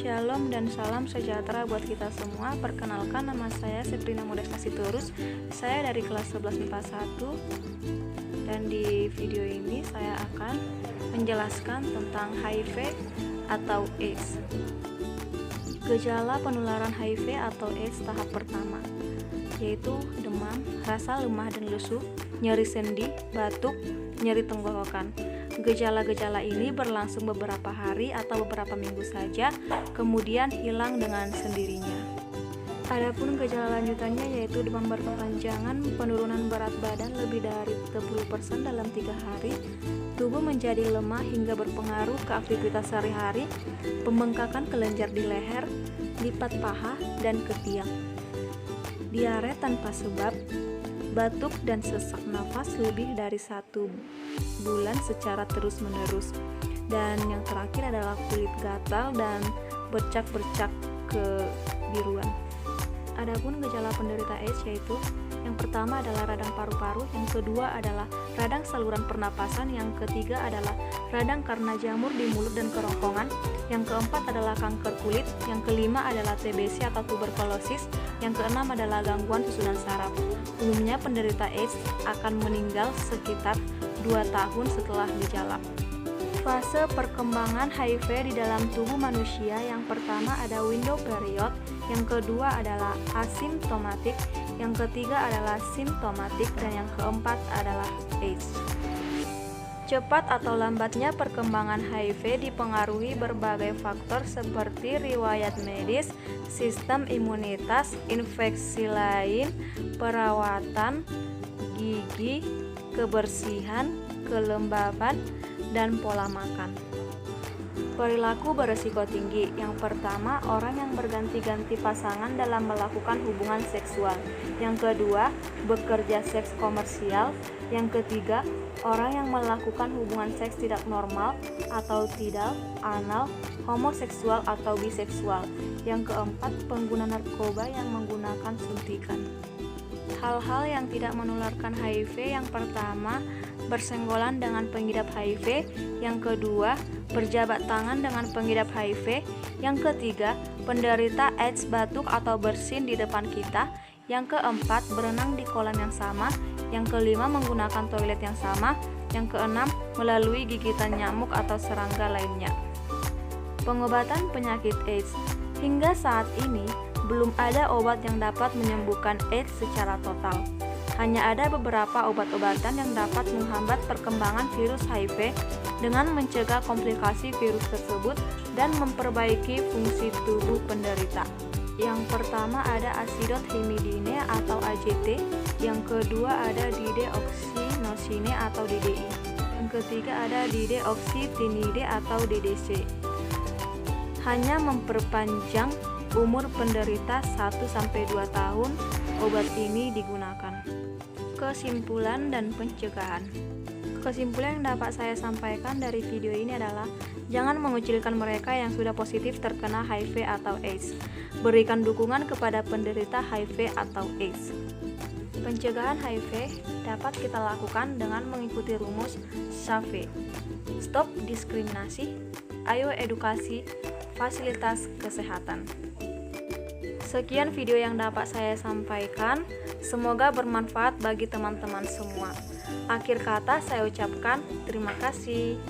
Shalom dan salam sejahtera buat kita semua. Perkenalkan, nama saya Sebrina Modesta Sitorus. Saya dari kelas 11 MIPA 1. Dan di video ini saya akan menjelaskan tentang HIV atau AIDS. Gejala penularan HIV atau AIDS tahap pertama, yaitu demam, rasa lemah dan lesu, nyeri sendi, batuk, nyeri tenggorokan. Gejala-gejala ini berlangsung beberapa hari atau beberapa minggu saja, kemudian hilang dengan sendirinya. Adapun gejala lanjutannya yaitu demam berkepanjangan, penurunan berat badan lebih dari 30% dalam 3 hari, tubuh menjadi lemah hingga berpengaruh ke aktivitas sehari-hari, pembengkakan kelenjar di leher, lipat paha, dan ketiak, diare tanpa sebab, batuk dan sesak nafas lebih dari 1 bulan secara terus-menerus, dan yang terakhir adalah kulit gatal dan bercak-bercak kebiruan. Adapun gejala penderita AIDS yaitu yang pertama adalah radang paru-paru, yang kedua adalah radang saluran pernapasan, yang ketiga adalah radang karena jamur di mulut dan kerongkongan, yang keempat adalah kanker kulit, yang kelima adalah TBC atau tuberkulosis, yang keenam adalah gangguan susunan saraf. Umumnya penderita AIDS akan meninggal sekitar 2 tahun setelah gejala. Fase perkembangan HIV di dalam tubuh manusia, yang pertama ada window period, yang kedua adalah asimptomatik, yang ketiga adalah simptomatik, dan yang keempat adalah AIDS. Cepat atau lambatnya perkembangan HIV dipengaruhi berbagai faktor seperti riwayat medis, sistem imunitas, infeksi lain, perawatan, gigi, kebersihan, kelembaban, dan pola makan. Perilaku beresiko tinggi. Yang pertama, orang yang berganti-ganti pasangan dalam melakukan hubungan seksual. Yang kedua, bekerja seks komersial. Yang ketiga, orang yang melakukan hubungan seks tidak normal atau tidak, anal, homoseksual atau biseksual. Yang keempat, pengguna narkoba yang menggunakan suntikan. Hal-hal yang tidak menularkan HIV, yang pertama, bersenggolan dengan pengidap HIV, yang kedua, berjabat tangan dengan pengidap HIV, yang ketiga, penderita AIDS batuk atau bersin di depan kita, yang keempat, berenang di kolam yang sama, yang kelima, menggunakan toilet yang sama, yang keenam, melalui gigitan nyamuk atau serangga lainnya. Pengobatan penyakit AIDS. Hingga saat ini, belum ada obat yang dapat menyembuhkan AIDS secara total. Hanya ada beberapa obat-obatan yang dapat menghambat perkembangan virus HIV dengan mencegah komplikasi virus tersebut dan memperbaiki fungsi tubuh penderita. Yang pertama ada asidot himidine atau AZT, yang kedua ada dideoksinosine atau DDI, yang ketiga ada dideoksitinide atau DDC. Hanya memperpanjang umur penderita 1-2 tahun obat ini digunakan. Kesimpulan dan pencegahan. Kesimpulan yang dapat saya sampaikan dari video ini adalah jangan mengucilkan mereka yang sudah positif terkena HIV atau AIDS. Berikan dukungan kepada penderita HIV atau AIDS. Pencegahan HIV dapat kita lakukan dengan mengikuti rumus SAVE. Stop diskriminasi, ayo edukasi, fasilitas kesehatan. Sekian video yang dapat saya sampaikan, semoga bermanfaat bagi teman-teman semua. Akhir kata saya ucapkan terima kasih.